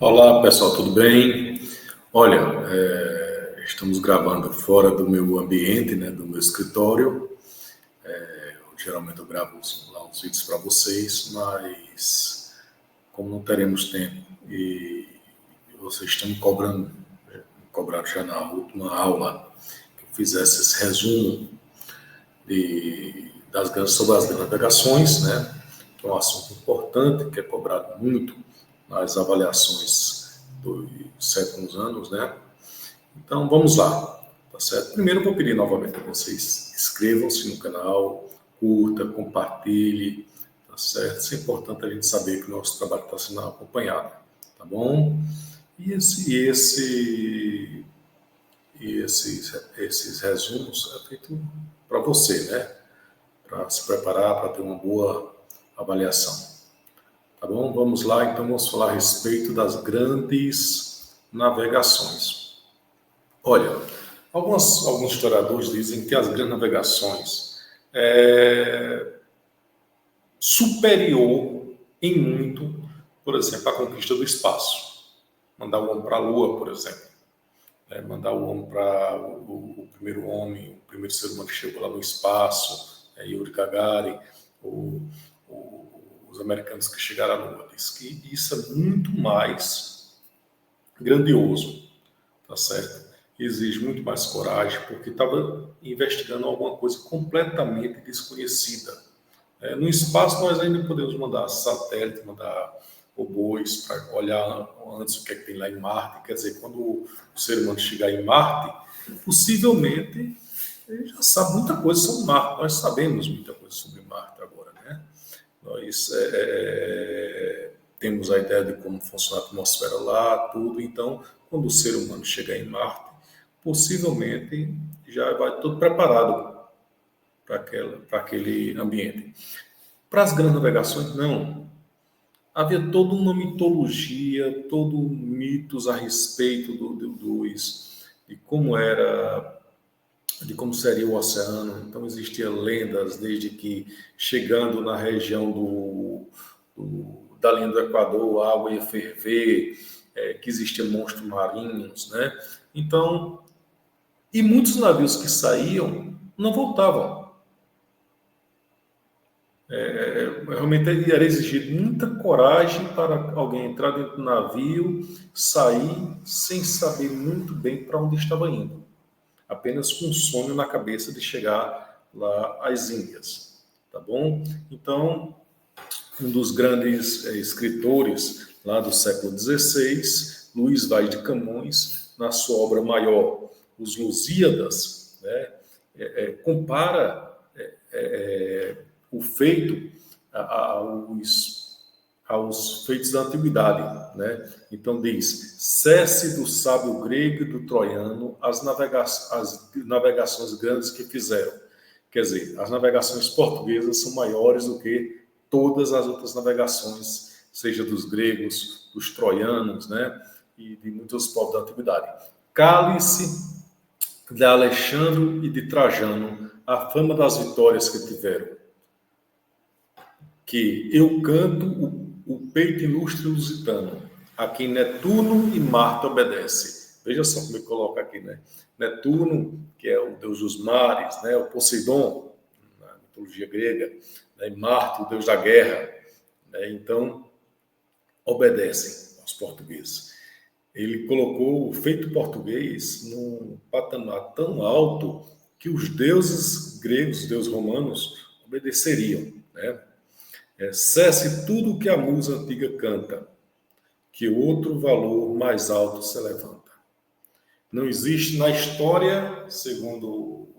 Olá pessoal, tudo bem? Olha, estamos gravando fora do meu ambiente, né, do meu escritório. Geralmente eu gravo lá os vídeos para vocês, mas como não teremos tempo e vocês estão me cobraram já na última aula que eu fizesse esse resumo sobre as navegações, né, que é um assunto importante, que é cobrado muito nas avaliações dos sétimos anos, né? Então, vamos lá, tá certo? Primeiro, eu vou pedir novamente a vocês inscrevam-se no canal, curta, compartilhe, tá certo? Isso é importante a gente saber que o nosso trabalho está sendo acompanhado, tá bom? E esses resumos é feito para você, né? Para se preparar, para ter uma boa avaliação, tá bom? Vamos lá, então vamos falar a respeito das grandes navegações. Olha, alguns historiadores dizem que as grandes navegações é superior em muito, por exemplo, a conquista do espaço. Mandar o homem para a Lua, por exemplo. Mandar o homem para o primeiro homem, o primeiro ser humano que chegou lá no espaço, Yuri Gagarin, os americanos que chegaram à Lua. Diz que isso é muito mais grandioso, tá certo? Exige muito mais coragem, porque estava investigando alguma coisa completamente desconhecida. No espaço, nós ainda podemos mandar satélite, mandar robôs para olhar antes o que é que tem lá em Marte. Quer dizer, quando o ser humano chegar em Marte, possivelmente ele já sabe muita coisa sobre Marte. Nós sabemos muita coisa sobre Marte agora, né? Nós temos a ideia de como funciona a atmosfera lá, tudo. Então, quando o ser humano chegar em Marte, possivelmente já vai todo preparado para aquele ambiente. Para as grandes navegações, não. Havia toda uma mitologia, todo mitos a respeito de como era, de como seria o oceano. Então, existiam lendas desde que, chegando na região da linha do Equador, a água ia ferver, que existiam monstros marinhos, né? Então, e muitos navios que saíam não voltavam. Realmente era exigido muita coragem para alguém entrar dentro do navio, sair sem saber muito bem para onde estava indo, apenas com um sonho na cabeça de chegar lá às Índias, tá bom? Então, um dos grandes escritores lá do século XVI, Luís Vaz de Camões, na sua obra maior, Os Lusíadas, né, compara o feito aos feitos da antiguidade, né? Então diz: cesse do sábio grego e do troiano as navegações grandes que fizeram. Quer dizer, as navegações portuguesas são maiores do que todas as outras navegações, seja dos gregos, dos troianos, né? E de muitos povos da antiguidade. Cale-se de Alexandre e de Trajano a fama das vitórias que tiveram. Que eu canto o peito ilustre lusitano, a quem Netuno e Marte obedece. Veja só como ele coloca aqui, né? Netuno, que é o deus dos mares, né? O Poseidon, na mitologia grega, né? E Marte, o deus da guerra, né? Então, obedecem aos portugueses. Ele colocou o feito português num patamar tão alto que os deuses gregos, os deuses romanos, obedeceriam, né? Cesse tudo o que a musa antiga canta, que outro valor mais alto se levanta. Não existe na história, segundo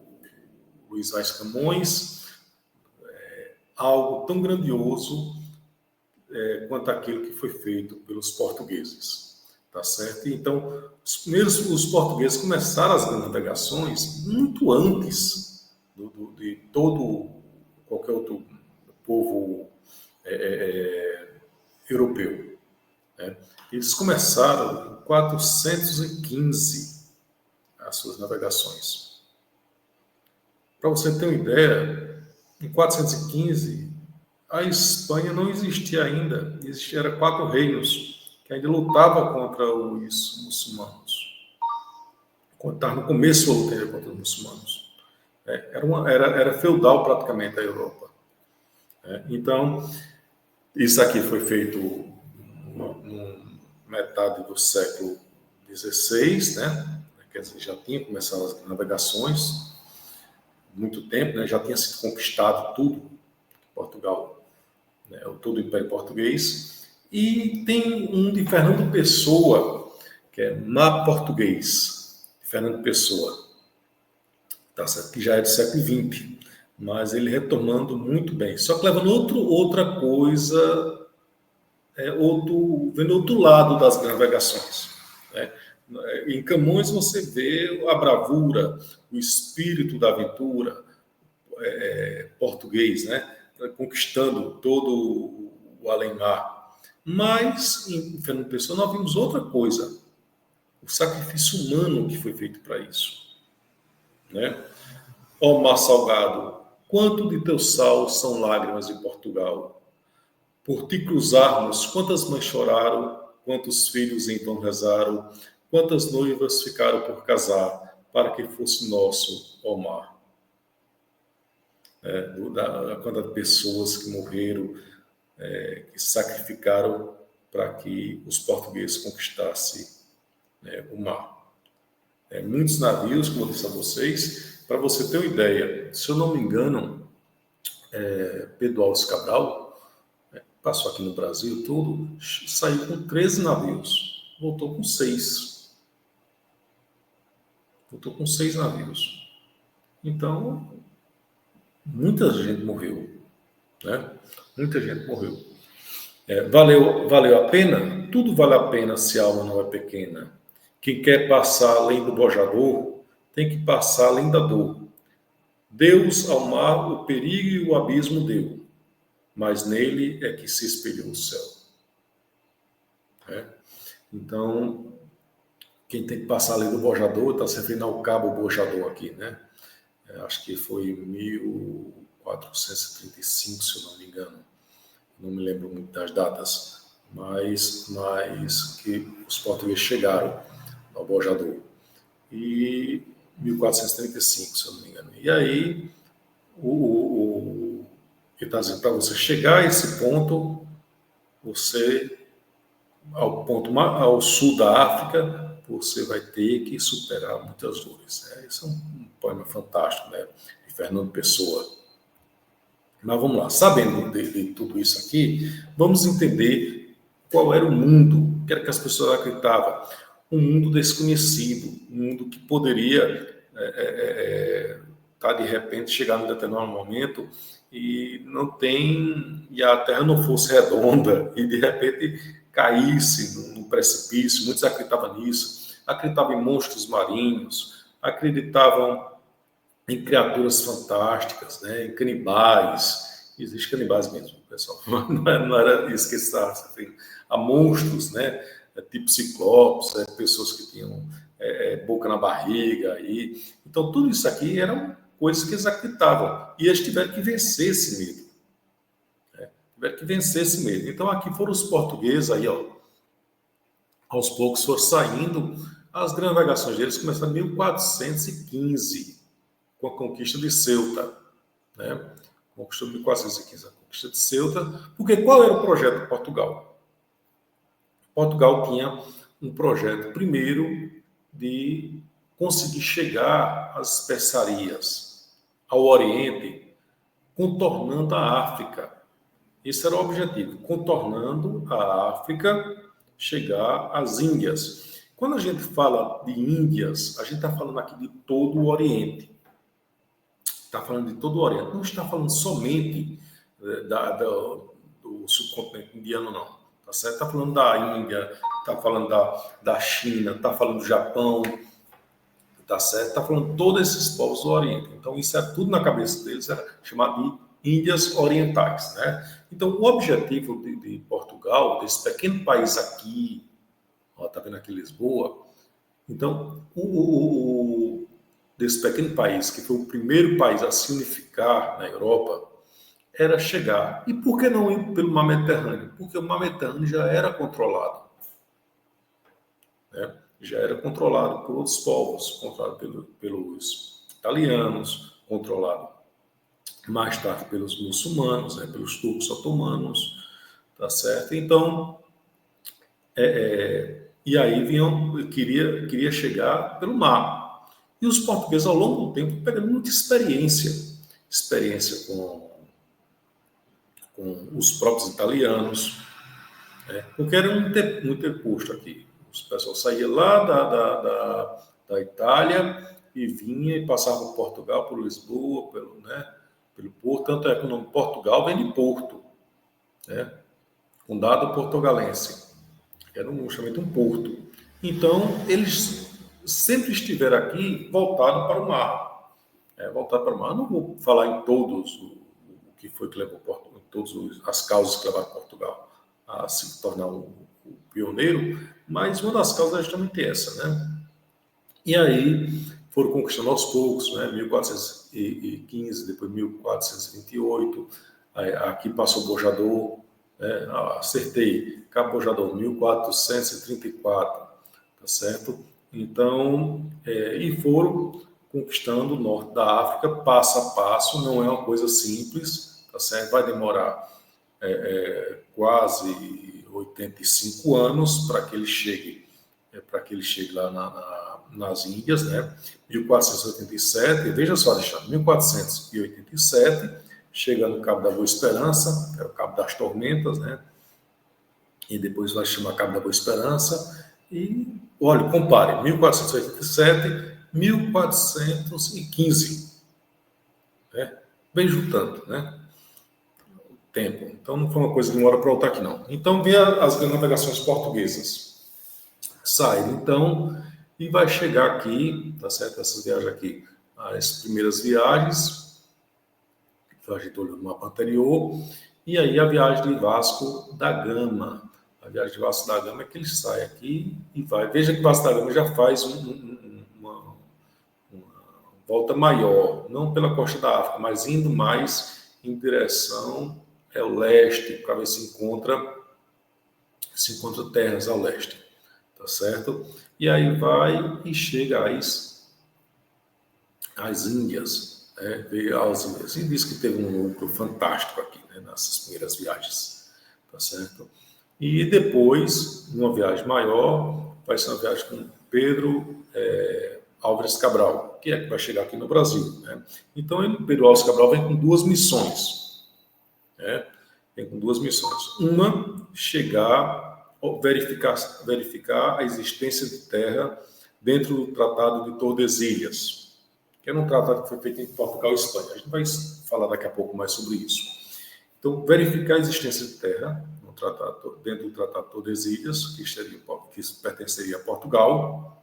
Luís Vaz Camões, algo tão grandioso quanto aquilo que foi feito pelos portugueses. Tá certo? Então, os portugueses começaram as navegações muito antes de todo qualquer outro povo europeu. Né? Eles começaram em 415 as suas navegações. Para você ter uma ideia, em 415 a Espanha não existia ainda, era 4 reinos, que ainda lutava contra os muçulmanos. Quando estava no começo da luta contra os muçulmanos. Era feudal praticamente a Europa. Então, isso aqui foi feito metade do século XVI, né? Quer dizer, já tinha começado as navegações, muito tempo, né? Já tinha sido conquistado tudo, Portugal, né? Todo o Império Português. E tem um de Fernando Pessoa, que é Mar Português, de Fernando Pessoa, tá certo? Que já é do século XX, mas ele retomando muito bem. Só que levando outra coisa, vendo outro lado das navegações, né? Em Camões você vê a bravura, o espírito da aventura português, né? Conquistando todo o além-mar. Mas em Fernando Pessoa nós vimos outra coisa, o sacrifício humano que foi feito para isso, né? Ó mar salgado, quanto de teu sal são lágrimas de Portugal? Por ti cruzarmos, quantas mães choraram, quantos filhos em vão rezaram, quantas noivas ficaram por casar, para que fosse nosso, ó mar. Quantas pessoas que morreram, que sacrificaram para que os portugueses conquistassem o mar. Muitos navios, como eu disse a vocês, para você ter uma ideia, se eu não me engano, Pedro Álvares Cabral, passou aqui no Brasil tudo, saiu com 13 navios, voltou com 6. Voltou com 6 navios. Então, muita gente morreu, né? Muita gente morreu. Valeu a pena? Tudo vale a pena se a alma não é pequena. Quem quer passar além do bojador, tem que passar além da dor. Deus ao mar o perigo e o abismo deu, mas nele é que se espelhou o céu. Então, quem tem que passar além do bojador, está se referindo ao cabo bojador aqui, né? Acho que foi em 1435, se eu não me engano. Não me lembro muito das datas, mas que os portugueses chegaram ao bojador. E 1435, se eu não me engano. E aí, ele está dizendo, para você chegar a esse ponto, ao sul da África, você vai ter que superar muitas dores. Esse é um poema fantástico, né? De Fernando Pessoa. Mas vamos lá, sabendo de tudo isso aqui, vamos entender qual era o mundo, o que era que as pessoas acreditavam. Um mundo desconhecido, um mundo que poderia de repente chegar num determinado momento e a Terra não fosse redonda e de repente caísse num precipício. Muitos acreditavam nisso, acreditavam em monstros marinhos, acreditavam em criaturas fantásticas, né? Em canibais. Existem canibais mesmo, pessoal. Não era isso que estava se referindo. Há monstros, né? Tipo ciclopes, pessoas que tinham boca na barriga. Então, tudo isso aqui eram coisas que eles acreditavam. E eles tiveram que vencer esse medo. Tiveram que vencer esse medo. Então, aqui foram os portugueses, aí, ó, aos poucos foram saindo. As grandes navegações deles começaram em 1415, com a conquista de Ceuta. Né? Conquistou em 1415 a conquista de Ceuta. Porque qual era o projeto de Portugal? Portugal tinha um projeto, primeiro, de conseguir chegar às especiarias, ao Oriente, contornando a África. Esse era o objetivo, contornando a África, chegar às Índias. Quando a gente fala de Índias, a gente está falando aqui de todo o Oriente. Está falando de todo o Oriente. Não está falando somente do subcontinente indiano, não. Tá certo? Está falando da Índia, está falando da China, está falando do Japão, tá certo? Está falando de todos esses povos do Oriente. Então, isso é tudo na cabeça deles, era chamado de Índias Orientais, né? Então, o objetivo de Portugal, desse pequeno país aqui, ó, tá vendo aqui Lisboa? Então, desse pequeno país, que foi o primeiro país a se unificar na Europa, era chegar. E por que não ir pelo Mar Mediterrâneo? Porque o Mar Mediterrâneo já era controlado. né? Já era controlado por outros povos, controlado pelos italianos, controlado mais tarde pelos muçulmanos, né? Pelos turcos otomanos, tá certo? Então, e aí queria chegar pelo mar. E os portugueses, ao longo do tempo, pegando muita experiência com os próprios italianos, né? Porque era um interposto aqui. O pessoal saía lá da Itália e vinha e passava por Portugal, por Lisboa, pelo Porto. Tanto é que o nome Portugal vem de Porto, né? Condado portugalense. Era justamente um porto. Então, eles sempre estiveram aqui voltado para o mar. Voltado para o mar. Não vou falar em todos o que foi que levou Portugal, em todas as causas que levaram Portugal a se tornar o pioneiro, mas uma das causas é justamente essa, né? E aí foram conquistando aos poucos, né? 1415, depois 1428, aqui passou o Bojador, acertei, Cabo Bojador, 1434, tá certo? Então, e foram conquistando o norte da África passo a passo, não é uma coisa simples, tá certo? Vai demorar quase 85 anos para que ele chegue, lá nas Índias, né? 1487, veja só, Alexandre, 1487, chega no Cabo da Boa Esperança, que é o Cabo das Tormentas, né? E depois vai chamar Cabo da Boa Esperança. E, olha, compare, 1487, 1415. Né? Bem juntando, né? O tempo. Então, não foi uma coisa de uma hora para outra aqui, não. Então, vem as navegações portuguesas. Saíram, então, e vai chegar aqui, tá certo? Essas viagens aqui, as primeiras viagens, que a gente olhou no mapa anterior, e aí a viagem de Vasco da Gama. A viagem de Vasco da Gama é que ele sai aqui e vai. Veja que Vasco da Gama já faz uma volta maior, não pela costa da África, mas indo mais em direção ao leste, para ver se encontra terras ao leste, tá certo? E aí vai e chega às Índias, né? Veio às Índias. E diz que teve um lucro fantástico aqui, né? Nessas primeiras viagens, tá certo? E depois, numa viagem maior, vai ser uma viagem com Pedro Álvares Cabral, que vai chegar aqui no Brasil, né? Então, Pedro Álvares Cabral vem com duas missões, né? Vem com duas missões. Uma, verificar a existência de terra dentro do Tratado de Tordesilhas, que era um tratado que foi feito entre Portugal e Espanha. A gente vai falar daqui a pouco mais sobre isso. Então, verificar a existência de terra dentro do Tratado de Tordesilhas, que pertenceria a Portugal,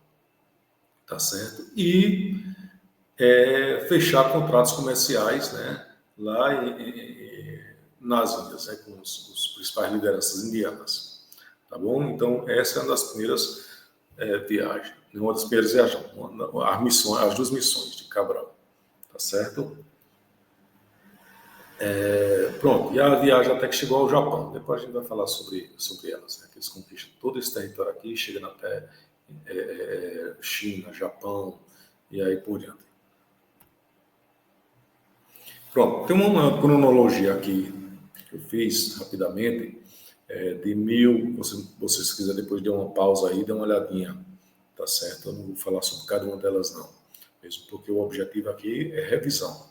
tá certo? E fechar contratos comerciais, né, lá nas Índias, né, com os principais lideranças indianas, tá bom? Então, essa é uma das primeiras viagens, uma das primeiras viagens, as duas missões de Cabral, tá certo? Pronto, e a viagem até que chegou ao Japão. Depois a gente vai falar sobre elas, né? Que eles conquistam todo esse território aqui, chegando até China, Japão e aí por diante. Pronto, tem uma cronologia aqui que eu fiz rapidamente, você se quiser depois dar uma pausa aí, dê uma olhadinha, tá certo? Eu não vou falar sobre cada uma delas não, mesmo porque o objetivo aqui é revisão.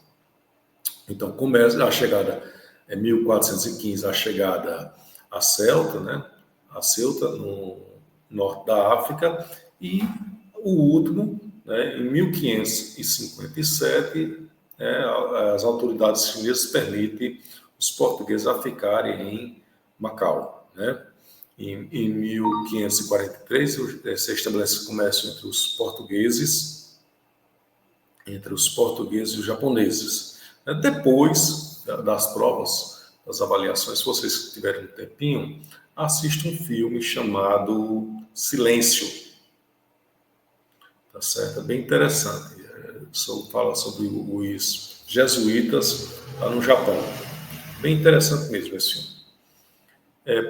Então, começa a chegada, 1415, a chegada a Ceuta, né? A Ceuta, no norte da África, e o último, né, em 1557, as autoridades chinesas permitem os portugueses a ficarem em Macau, né? Em 1543, se estabelece comércio entre os portugueses e os japoneses. Depois das provas, das avaliações, se vocês tiverem um tempinho, assistam um filme chamado Silêncio. Tá certo? É bem interessante. Fala sobre os jesuítas lá no Japão. Bem interessante mesmo esse filme.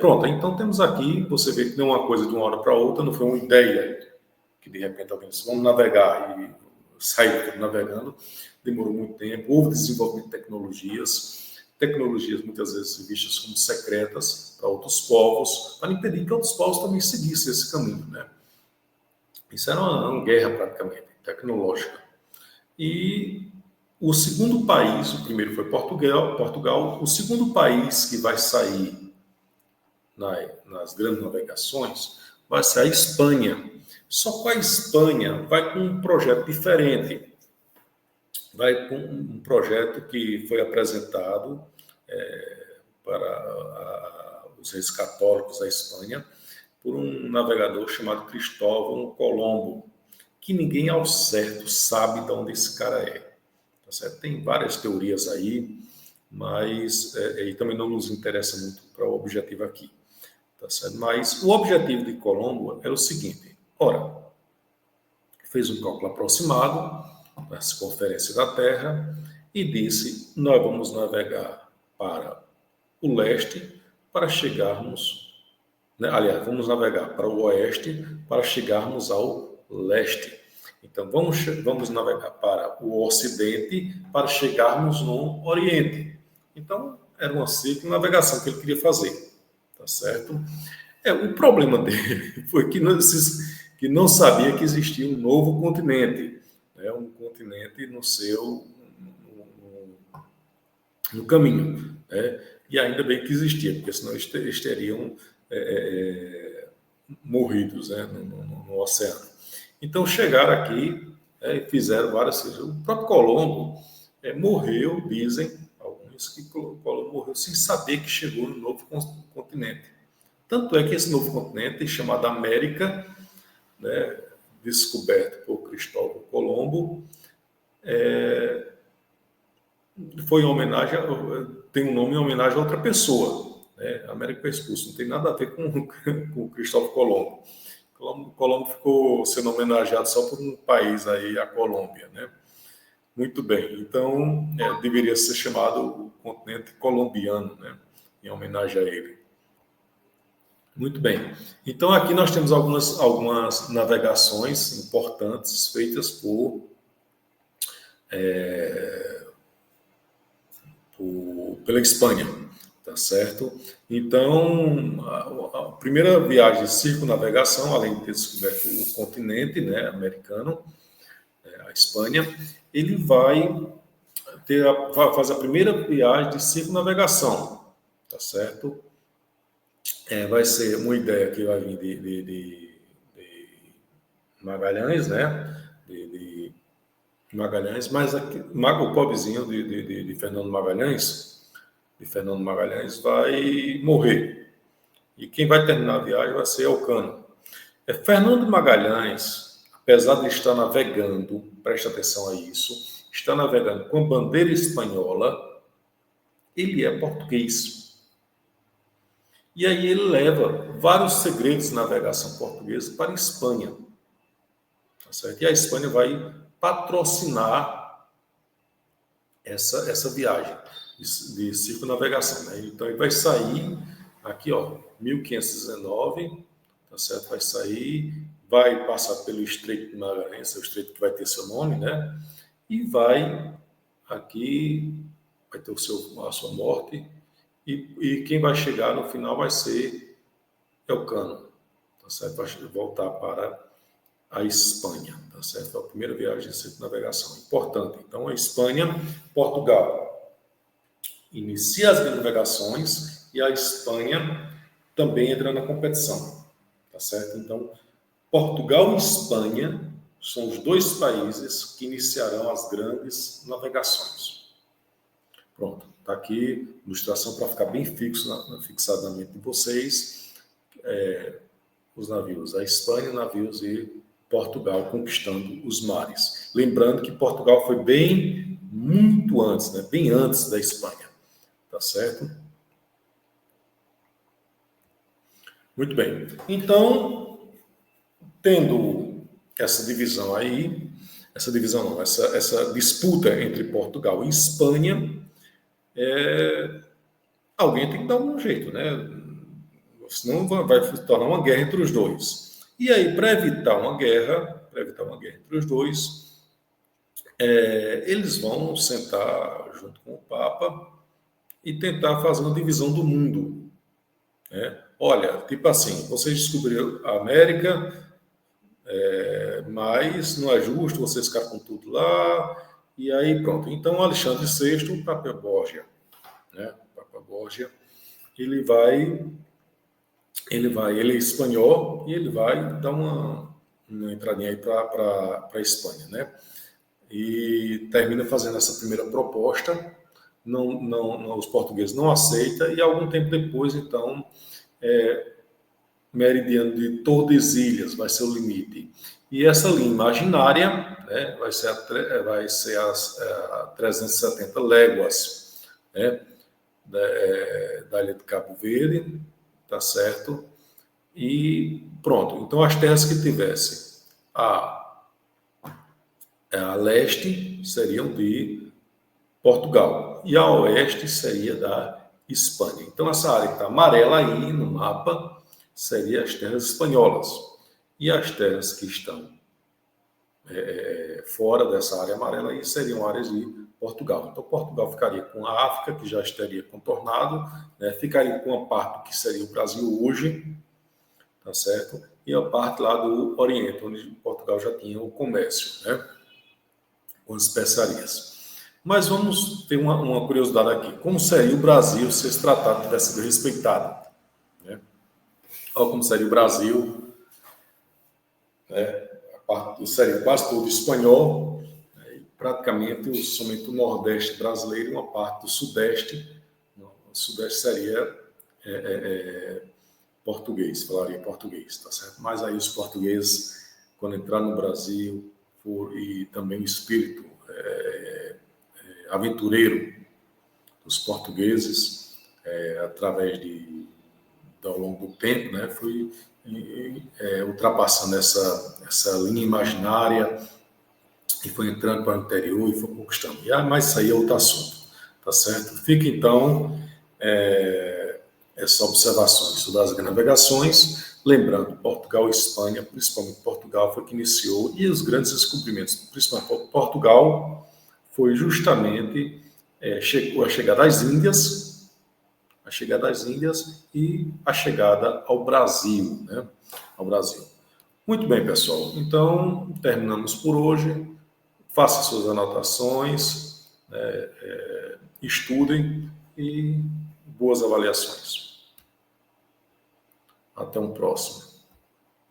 Pronto, então temos aqui, você vê que não é uma coisa de uma hora para outra, não foi uma ideia que de repente alguém disse, vamos navegar e saiu navegando, demorou muito tempo, houve desenvolvimento de tecnologias muitas vezes vistas como secretas para outros povos, para impedir que outros povos também seguissem esse caminho, né? Isso era uma guerra praticamente, tecnológica. E o segundo país, o primeiro foi Portugal, o segundo país que vai sair nas grandes navegações vai ser a Espanha. Só que a Espanha vai com um projeto diferente. Vai com um projeto que foi apresentado para os reis católicos da Espanha por um navegador chamado Cristóvão Colombo, que ninguém ao certo sabe de onde esse cara é. Tá certo? Tem várias teorias aí, mas e também não nos interessa muito para o objetivo aqui. Tá certo? Mas o objetivo de Colombo era o seguinte: ora, fez um cálculo aproximado da circunferência da Terra e disse: nós vamos navegar para o leste para chegarmos, né? Aliás, vamos navegar para o oeste para chegarmos ao leste. Então, vamos navegar para o ocidente para chegarmos no oriente. Então, era uma circunnavegação que ele queria fazer, tá certo? O problema dele foi que não sabia que existia um novo continente, né? Um continente no caminho, né? E ainda bem que existia, porque senão eles teriam morridos, né? no oceano. Então chegaram aqui e fizeram várias coisas. O próprio Colombo morreu, dizem alguns, que Colombo morreu sem saber que chegou no novo continente. Tanto é que esse novo continente, chamado América, né, descoberto por Cristóvão Colombo, foi em homenagem, tem um nome em homenagem a outra pessoa. Né? A América foi expulso, não tem nada a ver com Cristóvão Colombo. Colombo ficou sendo homenageado só por um país aí, a Colômbia, né? Muito bem, então deveria ser chamado o continente colombiano, né? Em homenagem a ele. Muito bem. Então, aqui nós temos algumas navegações importantes feitas pela Espanha, tá certo? Então, a primeira viagem de circunnavegação, além de ter descoberto o continente, né, americano, a Espanha, ele vai fazer a primeira viagem de circunnavegação, tá certo? Vai ser uma ideia que vai vir de Magalhães, né? De Magalhães, mas aqui, o pobrezinho de Fernando Magalhães vai morrer. E quem vai terminar a viagem vai ser Elcano. Fernando Magalhães, apesar de estar navegando, presta atenção a isso, está navegando com bandeira espanhola, ele é português. E aí ele leva vários segredos de navegação portuguesa para a Espanha. Tá certo? E a Espanha vai patrocinar essa viagem de circunnavegação. Né? Então ele vai sair aqui, ó, 1519, tá certo? Vai sair, vai passar pelo Estreito de Magalhães, o estreito que vai ter seu nome, né? E vai aqui, vai ter a sua morte, e quem vai chegar no final vai ser Elcano, tá certo? Vai voltar para a Espanha, tá certo? É a primeira viagem de circunnavegação. Importante. Então, a Espanha, Portugal inicia as navegações e a Espanha também entra na competição, tá certo? Então, Portugal e Espanha são os dois países que iniciarão as grandes navegações. Pronto, está aqui ilustração para ficar bem fixado na mente de vocês. Os navios, a Espanha, navios e Portugal conquistando os mares. Lembrando que Portugal foi muito antes, né? Bem antes da Espanha, tá certo? Muito bem. Então, tendo essa divisão aí, essa disputa entre Portugal e Espanha, alguém tem que dar um jeito, né? senão vai se tornar uma guerra entre os dois. E aí, para evitar uma guerra entre os dois, eles vão sentar junto com o Papa e tentar fazer uma divisão do mundo, né? Olha, tipo assim, vocês descobriram a América, mas não é justo vocês ficarem com tudo lá, e aí pronto. Então, Alexandre VI, o Papa Borgia, né? O Papa Borgia, ele é espanhol e ele vai dar uma entradinha aí para a Espanha, né? E termina fazendo essa primeira proposta, os portugueses não aceitam, e algum tempo depois, então, meridiano de Tordesilhas vai ser o limite. E essa linha imaginária, né, vai ser a 370 léguas, né, da ilha de Cabo Verde, tá certo? E pronto. Então, as terras que tivessem a leste seriam de Portugal e a oeste seria da Espanha. Então, essa área que está amarela aí no mapa seria as terras espanholas. E as terras que estão fora dessa área amarela aí seriam áreas de Portugal. Então, Portugal ficaria com a África, que já estaria contornado, né? Ficaria com a parte que seria o Brasil hoje, tá certo? E a parte lá do Oriente, onde Portugal já tinha o comércio, né? Com as especiarias. Mas vamos ter uma curiosidade aqui. Como seria o Brasil se esse tratado tivesse sido respeitado? Né? Olha como seria o Brasil, né? A parte seria quase todo espanhol, né? E praticamente somente o Nordeste brasileiro e uma parte do Sudeste. O Sudeste seria português, falaria português, tá certo? Mas aí os portugueses, quando entraram no Brasil, e também o espírito aventureiro dos portugueses, através ao longo do tempo, né, foi ultrapassando essa linha imaginária e foi entrando para o interior e foi conquistando. Mas isso aí é outro assunto, tá certo? Fica então essa observação sobre as navegações, lembrando, Portugal e Espanha, principalmente Portugal, foi que iniciou, e os grandes descobrimentos, principalmente Portugal, foi justamente a chegada às Índias, e a chegada ao Brasil, né? Ao Brasil. Muito bem, pessoal. Então, terminamos por hoje. Faça suas anotações, estudem e boas avaliações. Até um próximo.